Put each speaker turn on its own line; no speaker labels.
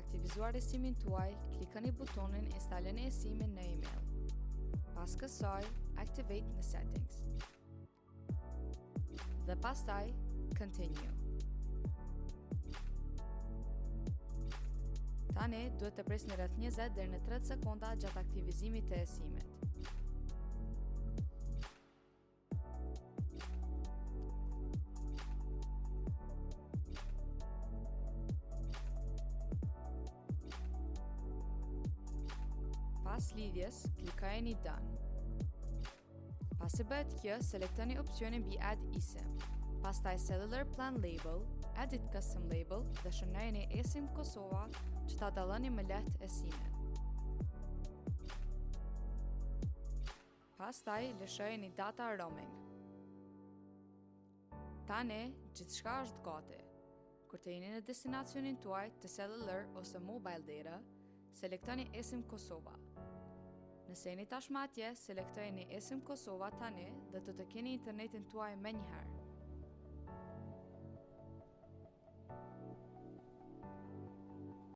aktivizuar e-simin tuaj, klikoni butonin Instaloni e-simin në email. Pas kësaj, Activate në Settings. Dhe pastaj, Continue. Tani, duhet të presni rreth 20 deri në 30 sekonda gjatë aktivizimit të e-simit. Pas lidhjes, klikojeni Done. Pasi bëhet kjo, selektoni opsionin mbi Add eSIM. Pastaj Cellular Plan Label, Edit Custom Label dhe shënojeni eSIM Kosova që ta dalloni më lehtë e-simin. Pastaj lëshojeni Data Roaming. Tani, gjithçka është gati. Kur të jeni në destinacionin tuaj të cellular ose mobile data, selektoni eSIM Kosova. Nëse jeni tashmë atje, selektojeni eSIM Kosova tani dhe do të keni internetin tuaj menjëherë.